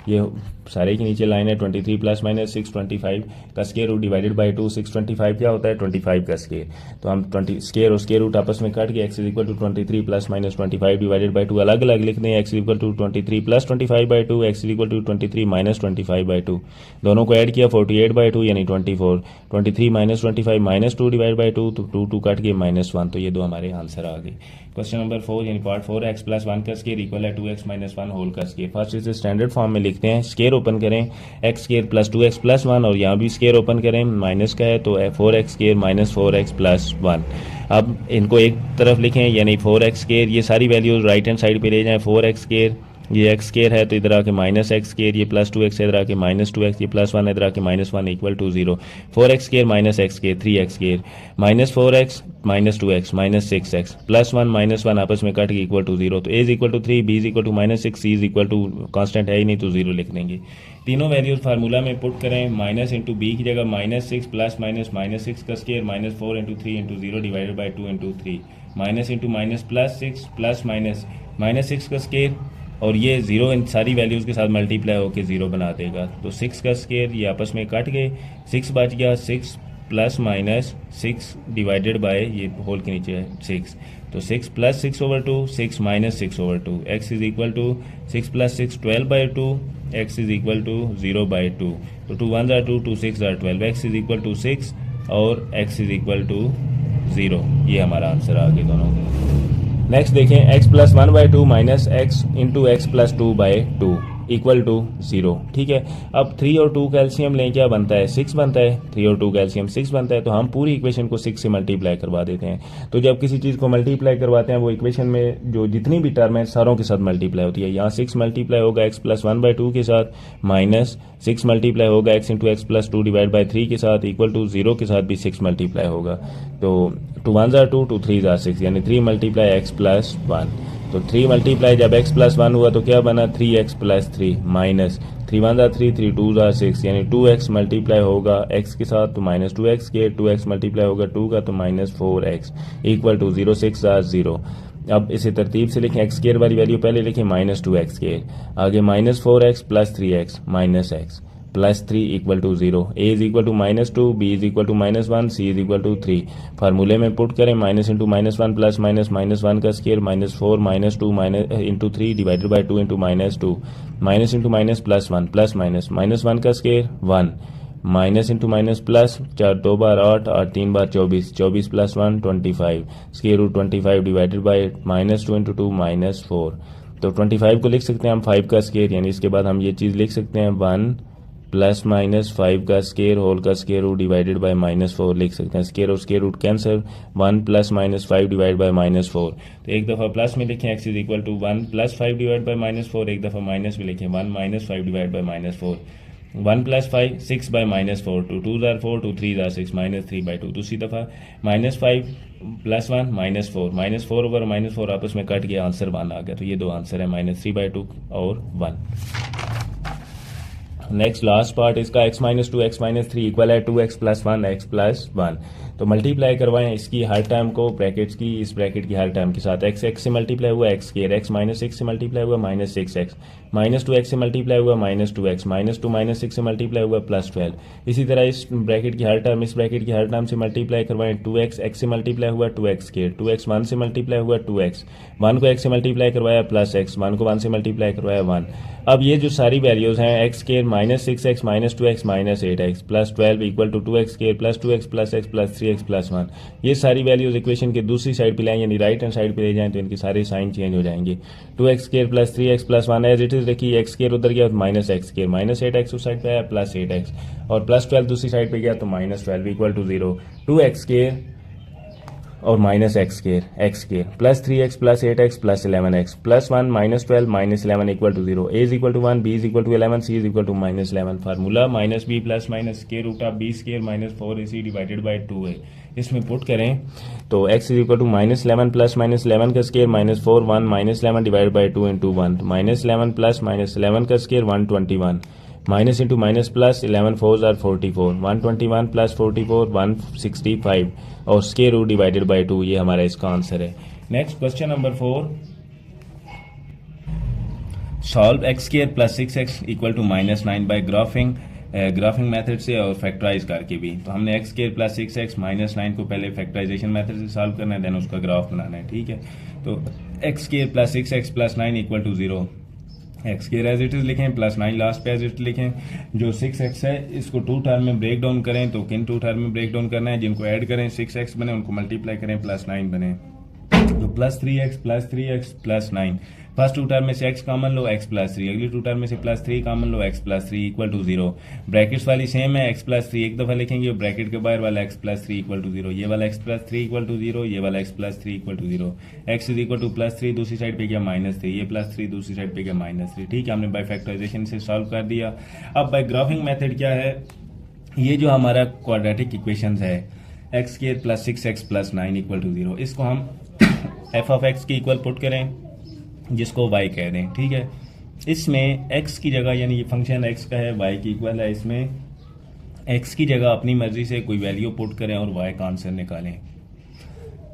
ये सारे के नीचे लाइन है 23 प्लस माइनस 625 का स्केयर रूट डिवाइडेड बाई 2। 625 क्या होता है, 25 का स्केयर। तो हम 20 स्केयर और स्केयर रूट आपस में काट के x is equal to 23 plus minus 25 divided by 2 अलग अलग लिख दें। x is equal to 23 plus 25 by 2, x is equal to 23 minus 25 by 2। दोनों को ऐड किया 48 बाई 2 यानी 24। 23 माइनस 25 माइनस 2 डिवाइड बाई 2, तो 2 2 काट के माइनस 1। तो ये दो हमारे आंसर आ गए। क्वेश्चन नंबर 4 यानी पार्ट 4, x प्लस 1 का स्केयर इक्वल है 2x माइनस 1 होल का स्केयर। फर्स्ट इसे स्टैंडर्ड फॉर्म में लिखते हैं। स्केयर ओपन करें x square plus 2x plus 1 और यहाँ भी स्केयर ओपन करें माइनस का है तो 4x square minus 4x plus 1। अब इनको एक तरफ लिखें यानी 4x स्केयर, ये सारी वैल्यूज राइट हैंड साइड पे ले जाएं। 4x स्केयर ये एक्स स्केयर है तो इधर आके माइनस एक्स स्केयर, ये प्लस 2x है इधर आके माइनस 2x, ये प्लस 1 है इधर आके minus 1 equal to 0। 4x square minus x square 3x square minus 4x minus 2x minus 6x plus 1 minus 1 आपस में कट के इक्वल टू 0। तो a is equal to 3, b is equal to minus 6, c is equal to constant है ही नहीं तो 0 लिख देंगे। तीनों वैल्यूज फार्मूला में पुट करें, माइनस इंटू बी की जगह माइनस 6 प्लस माइनस माइनस 6 का square minus 4 into 3 into 0 divided by 2 into 3 minus into minus plus 6 plus minus minus 6 का स्केयर और ये 0 इन सारी वैल्यूज़ के साथ मल्टीप्लाई होकर 0 बना देगा। तो 6 का स्केयर ये आपस में कट गए, 6 बच गया, 6 प्लस माइनस 6 डिवाइडेड बाय ये होल के नीचे है 6, तो 6 plus 6 over 2 6 minus 6 over 2 x is equal to 6 plus 6 12 by 2 x is equal to 0 by 2। तो 2 1 ज़ार 2 2 6 ज़ार 12 एक्स इज इक्वल टू 6 और एक्स इज इक्वल टू 0। ये हमारा आंसर आ गया दोनों के। नेक्स्ट देखें x plus 1 by 2 minus x into x plus 2 by 2 equal to 0। ठीक है, अब 3 और 2 कैल्शियम लें, क्या बनता है 6 बनता है, 3 और 2 कैल्शियम 6 बनता है। तो हम पूरी इक्वेशन को 6 से मल्टीप्लाई करवा देते हैं। तो जब किसी चीज़ को मल्टीप्लाई करवाते हैं वो इक्वेशन में जो जितनी भी टर्म है सारों के साथ मल्टीप्लाई होती है। यहाँ 6 मल्टीप्लाई होगा x प्लस 1 बाई 2 के साथ माइनस 6 मल्टीप्लाई होगा x into x plus 2 divide by 3 के साथ इक्वल टू 0 के साथ भी 6 मल्टीप्लाई होगा। तो 2 1 ज़ार 2 2 3 ज़ार 6 यानी 3 मल्टीप्लाई x प्लस 1। तो 3 मल्टीप्लाई जब x प्लस 1 हुआ तो क्या बना 3x प्लस 3 माइनस 3 1 ज़ार 3 3 2 ज़ार 6 यानी 2x मल्टीप्लाई होगा x के साथ तो माइनस 2x के 2x मल्टीप्लाई होगा 2 का तो माइनस 4x इक्वल टू 0 6 ज़ार 0। अब इसे तरतीब से लिखें, एक्स स्केयर वाली वैल्यू पहले लिखें माइनस 2x स्केयर, आगे minus 4x plus 3x minus x plus 3 equal to 0। a is equal to minus 2, b is equal to minus 1, c is equal to 3। फार्मूले में पुट करें minus into minus 1 plus minus minus 1 का square minus 4 minus 2 minus into 3 divided by 2 into minus 2 minus into minus plus 1 plus minus minus 1 का square 1 minus into minus plus 4 2 बार 8 8 3 बार 24 24 plus 1 25 square root 25 divided by minus 2 into 2 minus 4। तो 25 को लिख सकते हैं हम 5 का स्केयर, यानी इसके बाद हम ये चीज़ लिख सकते हैं 1 प्लस माइनस 5 का स्केयर होल का square root divided by minus 4 लिख सकते हैं। स्केयर और square root cancel, 1 plus minus 5 divide by minus 4। तो एक दफ़ा प्लस में लिखें x is equal to 1 plus 5 divide by minus 4, एक दफ़ा माइनस में लिखें 1 minus 5 divide by minus 4। 1 plus 5 6 by minus 4 2 2 ज़ार 4 2 3 ज़ार 6 माइनस 3 बाई 2। दूसरी दफ़ा minus 5 plus 1 minus 4 over minus 4 आपस में कट गया, आंसर 1 आ गया। तो ये दो आंसर है माइनस 3 बाई 2 और 1। नेक्स्ट लास्ट पार्ट इसका x minus 2 x minus 3 equal है 2x प्लस 1 x प्लस 1। तो मल्टीप्लाई करवाएं इसकी हर टर्म को ब्रैकेट्स की, इस ब्रैकेट की हर टर्म के साथ x x से मल्टीप्लाई हुआ x स्केयर, x माइनस 6 से मल्टीप्लाई हुआ माइनस 6x, माइनस 2x से मल्टीप्लाई हुआ माइनस 2x, माइनस 2 माइनस 6 से मल्टीप्लाई हुआ प्लस 12। इसी तरह इस ब्रैकेट की हर टर्म इस ब्रैकेट की हर टर्म से मल्टीप्लाई करवाएं। 2x x से मल्टीप्लाई हुआ 2x स्केयर, 2x 1 से मल्टीप्लाई हुआ 2x, 1 को x से मल्टीप्लाई करवाया प्लस x, 1 को 1 से मल्टीप्लाई करवाया 1। अब ये जो सारी वैल्यूज़ हैं x square minus 6x minus 2x minus 8x plus 12 equal to 2x square plus 2x plus x plus 3x plus 1। ये सारी वैल्यूज़ इक्वेशन के दूसरी साइड पे लाएं यानी राइट हैंड साइड पे ले जाएं तो इनके सारे साइन चेंज हो जाएंगे। 2x square plus 3x plus 1 as it is रखिए, x स्केयर उधर गया तो minus x square, minus 8x उस साइड पे आया प्लस 8x और प्लस 12 दूसरी साइड पे गया तो minus 12 equal to 0। 2x square और minus x square plus 3x plus 8x plus 11x plus 1 minus 12 minus 11 equal to 0। a is equal to 1, b is equal to 11, c is equal to minus 11। Formula minus b plus minus square root of b square minus 4ac divided by 2 है। इसमें put करें तो x is equal to minus 11 plus minus 11 का square minus 4 1 minus 11 divide by 2 into 1 minus 11 plus minus 11 का square 121 minus into minus plus 11 4 आर 44 121 plus 44 165 और square root divided by 2। ये हमारा इसका आंसर है। Next question number 4, solve x square plus 6x equal to minus 9 by graphing method से और factorise करके भी। तो हमने x square plus 6x minus 9 को पहले फैक्टराइजेशन मेथड से सॉल्व करना है, देन उसका ग्राफ बनाना है। ठीक है, तो x square plus 6x plus 9 equal to 0, x square as it is लिखें प्लस 9 लास्ट पे एज इट लिखें। जो 6x है इसको 2 टर्म में ब्रेक डाउन करें, तो किन 2 टर्म में ब्रेक डाउन करना है, जिनको ऐड करें 6x बने उनको मल्टीप्लाई करें प्लस 9 बने। तो +3x plus 9, first to term में से x कॉमन लो, x प्लस 3, अगली टू टर्म में से +3 कॉमन लो, x plus 3 equal to 0। Brackets वाली सेम है, x प्लस 3 एक दफा लिखेंगे और ब्रैकेट के बाहर वाला x प्लस 3 इक्वल टू 0, ये वाला x प्लस 3 इक्वल टू 0, ये वाला x plus 3 equal to 0। x is equal to +3 दूसरी साइड पे गया -3, ये +3 दूसरी साइड पे गया -3। ठीक है, हमने बाय फैक्टराइजेशन से सॉल्व कर दिया। अब बाय ग्राफिंग मेथड क्या है, ये जो हमारा क्वाड्रेटिक इक्वेशंस है x² plus 6x plus 9 equal to 0, इसको हम f ऑफ x की इक्वल पुट करें जिसको y कह दें। ठीक है, इसमें x की जगह यानी ये फंक्शन x का है, y की इक्वल है, इसमें x की जगह अपनी मर्जी से कोई वैल्यू पुट करें और y का आंसर निकालें।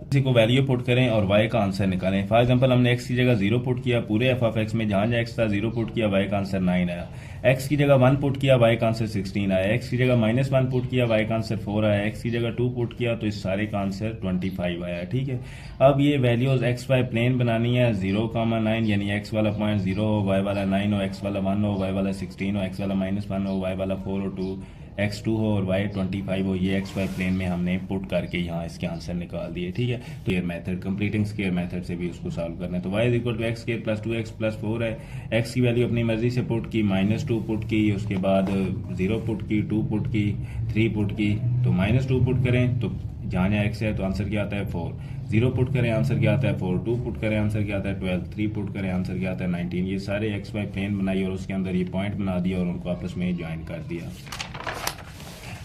किसी को वैल्यू पुट करें और y का आंसर निकालें। फॉर एग्जांपल हमने x की जगह 0 पुट किया, पूरे f ऑफ x में जहाँ जहाँ x था 0 पुट किया, y का आंसर 9 आया। x की जगह 1 पुट किया, y का आंसर 16 आया। x की जगह -1 पुट किया, y का आंसर 4 आया। x की जगह 2 पुट किया तो इस सारे का आंसर 25 आया। ठीक है, अब ये वैल्यूज x y प्लेन बनानी है, 0,9 यानी x वाला पॉइंट 0 हो, y वाला 9 हो, x वाला 1 हो, y वाला 16 हो, x वाला -1 हो, y वाला 4 हो, 2 x2 हो और y 25 हो। ये x y प्लेन में हमने पुट करके यहाँ इसके आंसर निकाल दिए। ठीक है, तो ये मेथड कंप्लीटिंग स्क्वायर मेथड से भी उसको सॉल्व करना है। तो y is equal to x² plus 2x plus 4 है। x की वैल्यू अपनी मर्जी से पुट की, -2 पुट की, उसके बाद 0 पुट की, 2 पुट की, 3 पुट की। तो -2 पुट करें तो जहाँ जहाँ x है तो आंसर क्या आता है 4, 0 पुट करें आंसर क्या आता है 4, 2 पुट करें आंसर क्या आता है 12, 3 पुट करें आंसर क्या आता है 19। ये सारे x y प्लेन बनाई और उसके अंदर ये पॉइंट बना दिया और उनको आपस में ज्वाइन कर दिया।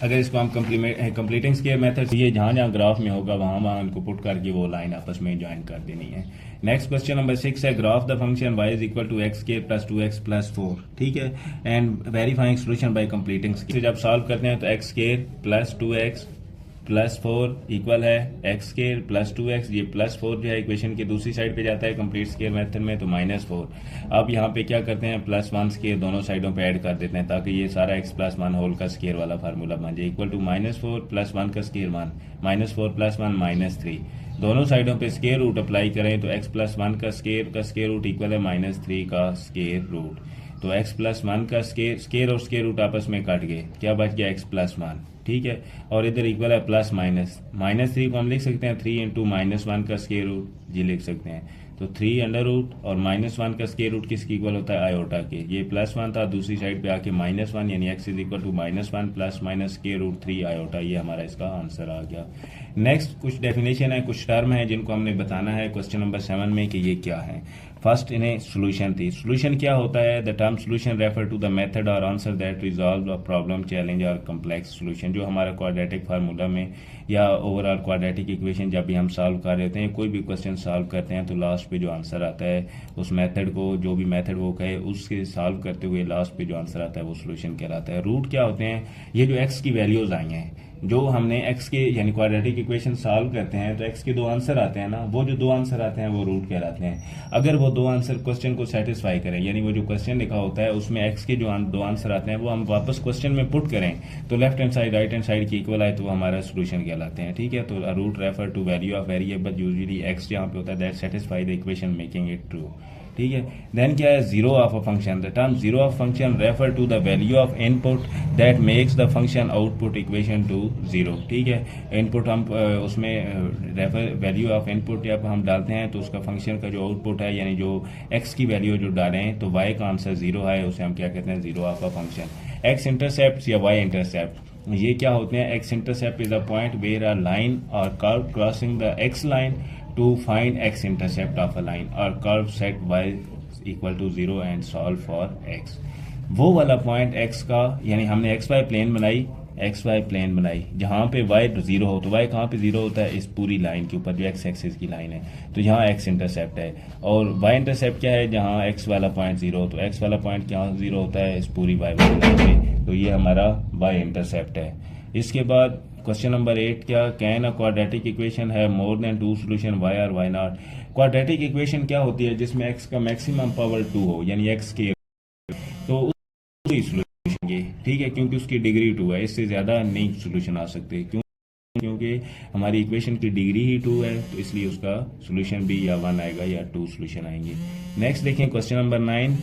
अगर इसको हम कंप्लीटिंग स्क्वायर मेथड, ये जहाँ जहाँ ग्राफ में होगा वहाँ वहाँ उनको पुट करके वो लाइन आपस में ज्वाइन कर देनी है। नेक्स्ट क्वेश्चन नंबर 6 है, graph the function y is equal to x² plus 2x plus 4। ठीक है, and verifying solution by completing square. जब सॉल्व करते हैं तो x² plus 2x plus 4 equal है x² प्लस 2x, ये प्लस 4 जो है इक्वेशन के दूसरी साइड पे जाता है कंप्लीट स्क्वायर मेथड में, तो -4। अब यहाँ पे क्या करते हैं, +1 स्क्वायर दोनों साइडों पे ऐड कर देते हैं ताकि ये सारा x प्लस 1 होल का स्क्वायर वाला फार्मूला बन जाए, इक्वल टू -4 प्लस 1 का स्क्वायर 1, -4 प्लस 1 -3। दोनों साइडों पे स्क्वायर रूट अप्लाई करें तो x प्लस 1 का स्क्वायर रूट इक्वल है -3 का स्क्वायर रूट। तो x प्लस 1 का स्क्वायर और स्क्वायर रूट आपस में कट गए, क्या बच गया x प्लस 1। ठीक है, और इधर इक्वल है प्लस -3 को हम लिख सकते हैं 3 इंटू -1 का स्क्वायर रूट, जी लिख सकते हैं। तो 3 अंडर रूट और -1 का स्क्वायर रूट किसकी इक्वल होता है आयोटा के। ये +1 था, दूसरी साइड पे आके -1 यानी x is equal to -1 plus minus square root 3 iota. ये हमारा इसका आंसर आ गया। नेक्स्ट कुछ डेफिनेशन है, कुछ टर्म है जिनको हमने बताना है क्वेश्चन नंबर 7 में कि ये क्या है। फर्स्ट इन्हें सोल्यूशन थी। सोल्यूशन क्या होता है, the term solution refer to the method और answer that resolve a problem, challenge और कम्प्लेक्स सोल्यूशन। जो हमारा क्वाड्रेटिक फार्मूला में या ओवरऑल क्वाड्रेटिक इक्वेशन जब भी हम सॉल्व कर रहे होते हैं, कोई भी क्वेश्चन सॉल्व करते हैं तो लास्ट पे जो आंसर आता है उस मेथड को, जो भी मेथड वो कहे उसके सॉल्व करते हुए लास्ट पे जो आंसर आता है वो सोल्यूशन कहलाता है। रूट क्या होते हैं, ये जो एक्स की वैल्यूज आई हैं, जो हमने x के यानी क्वाड्रेटिक इक्वेशन सॉल्व करते हैं तो x के 2 आंसर आते हैं ना, वो जो 2 आंसर आते हैं वो रूट कहलाते हैं। अगर वो 2 आंसर क्वेश्चन को सेटिस्फाई करें, यानी वो जो क्वेश्चन लिखा होता है उसमें x के जो 2 आंसर आते हैं वो हम वापस क्वेश्चन में पुट करें तो left hand side right hand side की इक्वल आए तो वो हमारा सोल्यूशन कहलाते हैं। ठीक है, तो root refer to value of variable, usually x जहाँ पे होता है that satisfy the equation making it true. ठीक है, देन क्या है, zero of a function. The term zero of function refer to the value of input that makes the function output equation to zero. ठीक है, input हम उसमें refer value of input जब हम डालते हैं तो उसका फंक्शन का जो आउटपुट है यानी जो एक्स की वैल्यू जो डालें तो वाई का आंसर जीरो है, उसे हम क्या कहते हैं, zero of a function. X intercept या वाई इंटरसेप्ट, ये क्या होते हैं, x intercept is a point where a line और curve crossing the x line to find x intercept of a line or curve set y equal to 0 and solve for x। वो वाला point x का, यानी हमने xy plane बनाई जहाँ पे y 0 हो, तो y कहाँ पे 0 होता है, इस पूरी लाइन के ऊपर जो x एक्सिस की लाइन है, तो यहाँ x इंटरसेप्ट है। और y इंटरसेप्ट क्या है, जहाँ x वाला पॉइंट 0 हो, तो x वाला पॉइंट क्या 0 होता है, इस पूरी y वाली लाइन पे, तो ये हमारा y इंटरसेप्ट है। इसके बाद क्वेश्चन नंबर 8 क्या, कैन अ क्वाड्रेटिक इक्वेशन है मोर देन 2 सोल्यूशन वाई और वाई नॉट। क्वाड्रेटिक इक्वेशन क्या होती है, जिसमें x का मैक्सिमम पावर 2 हो, यानी x के, तो उसकी सोल्यूशन ये, ठीक है, क्योंकि उसकी डिग्री 2 है, इससे ज्यादा नहीं सोल्यूशन आ सकते, क्योंकि हमारी इक्वेशन की डिग्री ही 2 है, तो इसलिए उसका सोल्यूशन भी या 1 आएगा या 2 सोल्यूशन आएंगे। नेक्स्ट देखें question number 9,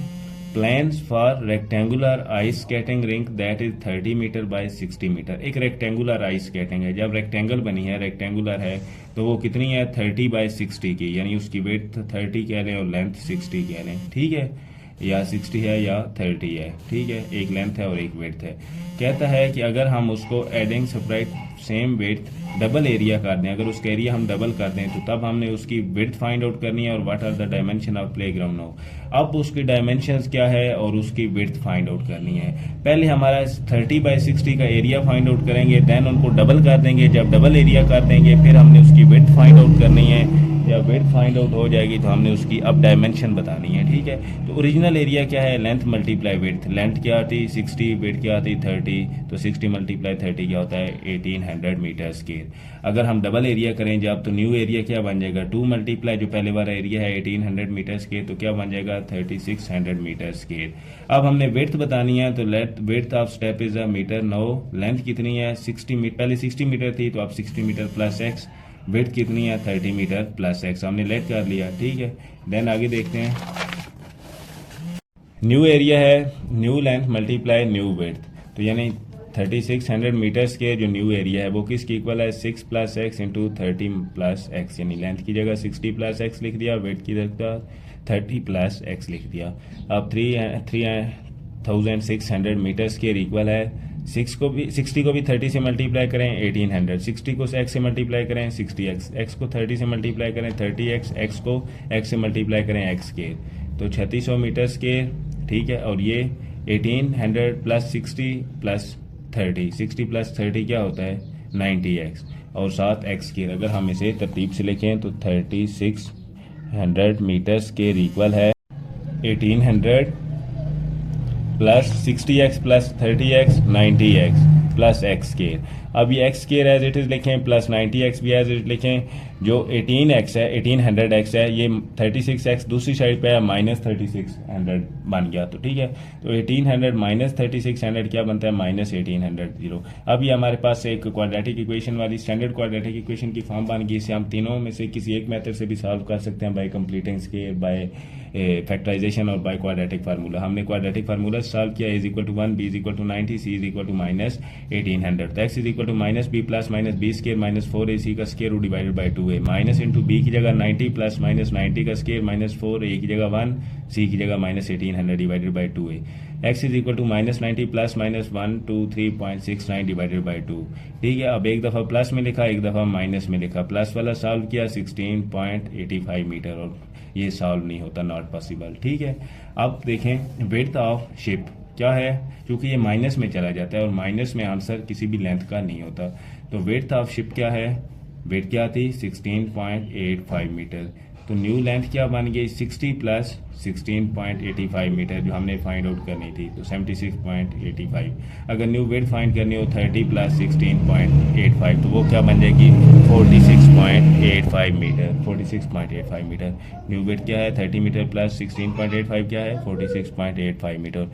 plans for rectangular ice skating rink that is 30 metre by 60 metre. एक रेक्टेंगुलर आइस स्केटिंग है, जब रेक्टेंगल बनी है, रेक्टेंगुलर है, तो वो कितनी है 30 बाय 60 की, यानी उसकी वेथ 30 कह लें और लेंथ 60 कह लें, ठीक है, या 60 है या 30 है, ठीक है, एक लेंथ है और एक वेथ है। कहता है कि अगर हम उसको adding subtract same width double area कर दें, अगर उसका एरिया हम डबल कर दें तो तब हमने उसकी विड्थ फाइंड आउट करनी है और what are the dimension of playground now. अब उसकी डायमेंशंस क्या है और उसकी विड्थ फाइंड आउट करनी है। पहले हमारा 30 बाय 60 का एरिया फाइंड आउट करेंगे, देन उनको डबल कर देंगे, जब डबल एरिया कर देंगे फिर हमने उसकी विड्थ फाइंड आउट करनी है। जब विड्थ फाइंड आउट हो जाएगी तो हमने उसकी अब डायमेंशन बतानी है, ठीक है। तो ओरिजिनल एरिया क्या है, लेंथ मल्टीप्लाई विड्थ, लेंथ क्या आती 60, विड्थ क्या आती 30, तो 60 मल्टीप्लाई 30 क्या होता है 1800 मीटर स्क्वायर। अगर हम डबल एरिया करें जब, तो न्यू एरिया क्या बन जाएगा 2 मल्टीप्लाई जो पहले वाला एरिया है 1800 मीटर स्क्वायर, तो क्या बन जाएगा 3600 मीटर स्क्वायर। अब हमने विड्थ बतानी है, तो width of step is a metre. No length कितनी है 60 मीटर, पहले 60 मीटर थी तो अब 60 मीटर प्लस एक्स, विड्थ कितनी है 30 मीटर प्लस एक्स, हमने लेट कर लिया, ठीक है। देन आगे देखते हैं, न्यू एरिया है new length multiply new width, तो यानी 3600 मीटर्स के जो न्यू एरिया है वो किसकी इक्वल है 6 plus x into 30 plus x, यानी लेंथ की जगह 60 प्लस एक्स लिख दिया, विड्थ की जगह 30 प्लस एक्स लिख दिया। अब 3600 मीटर स्क्वायर इक्वल है 60 को भी 30 से मल्टीप्लाई करें 1800, 60 को एक्स से मल्टीप्लाई करें 60x, एक्स को 30 से मल्टीप्लाई करें 30x, एक्स को एक्स से मल्टीप्लाई करें एक्स स्क्वायर, तो 3600 मीटर स्क्वायर, ठीक है। और ये 1800 प्लस 60 प्लस 30, 60 प्लस 30 क्या होता है 90x, और साथ एक्स स्क्वायर। अगर हम इसे तरतीब से लिखें तो 3600 मीटर स्क्वायर इक्वल है 1800 plus 60x plus 30x 90x plus x square. अब ये x square as it is लिखें, प्लस 90x भी एज इट लिखें। जो 18x है 1800x है, ये 36x दूसरी साइड पे है माइनस 3600 बन गया, तो ठीक है। तो 1800 माइनस 3600 क्या बनता है माइनस 1800 जीरो। अब ये हमारे पास एक क्वाड्रेटिक इक्वेशन वाली स्टैंडर्ड क्वाड्रेटिक इक्वेशन की फॉर्म बन गई। इसे हम तीनों में से किसी एक मेथड से भी सॉल्व कर सकते हैं, by completing square, by factorisation और बाय क्वाड्रेटिक फार्मूला। हमने क्वाड्रेटिक फार्मूला सॉल्व किया, is equal to 1, b is equal to 90, c is equal to minus 1800, तो x is equal to minus b plus minus b square minus 4ac का square divided by 2a, minus into b की जगह 90 plus minus 90 का square minus 4a की जगह 1, C की जगह minus 1800 divided by 2a, x is equal to minus 90 plus minus 123.69 divided by 2, ठीक है। अब एक दफ़ा प्लस में लिखा, एक दफ़ा माइनस में लिखा, प्लस वाला सॉल्व किया 16.85 मीटर, और ये सॉल्व नहीं होता, नॉट पॉसिबल, ठीक है। अब देखें विड्थ ऑफ शिप क्या है, क्योंकि ये माइनस में चला जाता है और माइनस में आंसर किसी भी लेंथ का नहीं होता। तो विड्थ ऑफ शिप क्या है, विड्थ क्या थी 16.85 मीटर, तो न्यू लेंथ क्या बन गई 60 प्लस 16.85 मीटर जो हमने फाइंड आउट करनी थी, तो 76.85। अगर न्यू विड्थ फाइंड करनी हो 30 प्लस 16.85, तो वो क्या बन जाएगी 46.85 मीटर, 46.85 मीटर। न्यू विड्थ क्या है 30 मीटर प्लस 16.85 क्या है 46.85 मीटर।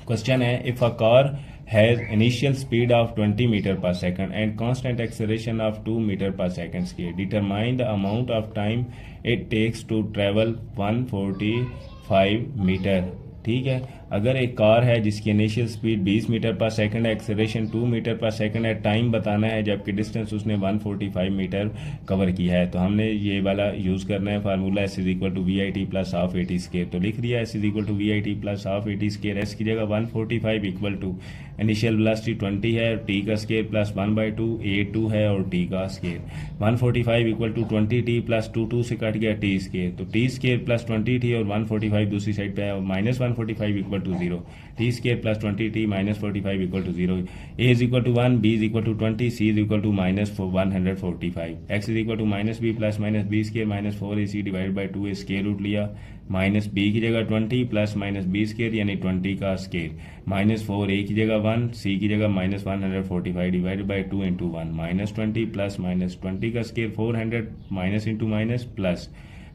क्वेश्चन है, if a car has initial speed of 20 meter per second and constant acceleration of 2 meter per second square, determine the amount of time it takes to travel 145 meter, ठीक है। अगर एक car है जिसकी initial speed 20 metre पर second है, acceleration 2 metre पर second है, टाइम बताना है, जबकि डिस्टेंस उसने 145 मीटर कवर किया है, तो हमने ये वाला यूज़ करना है formula s is equal to v i t plus half a t square. तो लिख दिया s is equal to v i t plus half a t square, s की जगह 145 इक्वल टू इनिशियल वेलोसिटी 20 है, T का square plus 1/2, ए 2 है और t का square. 145 equal to 20 t plus 2 से कट गया टी स्केयर, तो टी स्केयर प्लस 20 टी और 145 दूसरी साइड पे है, और minus 145 equal to 0, t square plus 20 t minus 45 equal to 0, a is equal to 1, b is equal to 20, c is equal to minus 145, x is equal to minus b plus minus b square minus 4ac divide by 2 square root लिया, minus b की जगह 20 plus minus b square यानी 20 का square, minus 4a की जगह 1, C की जगह minus 145 divide by 2 into 1, minus 20 plus minus 20 का square 400 minus into minus plus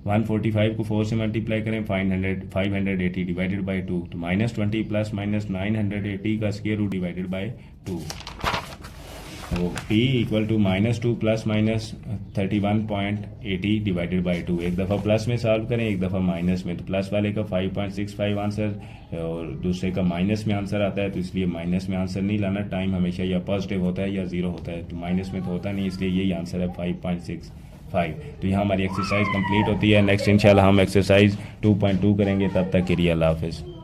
145 को 4 से मल्टीप्लाई करें 580 डिवाइडेड बाई 2, तो माइनस 20 प्लस माइनस 980 का स्केयर रूट डिवाइडेड बाई 2। वो p equal to -2 plus minus 31.80 divided by 2। एक दफ़ा प्लस में सॉल्व करें, एक दफ़ा माइनस में। तो प्लस वाले का 5.65 आंसर और दूसरे का माइनस में आंसर आता है, तो इसलिए माइनस में आंसर नहीं लाना। टाइम हमेशा या पॉजिटिव होता है या ज़ीरो होता है, तो माइनस में तो होता नहीं, इसलिए यही आंसर है 5.65। तो यहाँ हमारी एक्सरसाइज कंप्लीट होती है। नेक्स्ट इंशाल्लाह हम एक्सरसाइज 2.2 करेंगे। तब तक के लिए अल्लाह हाफिज़।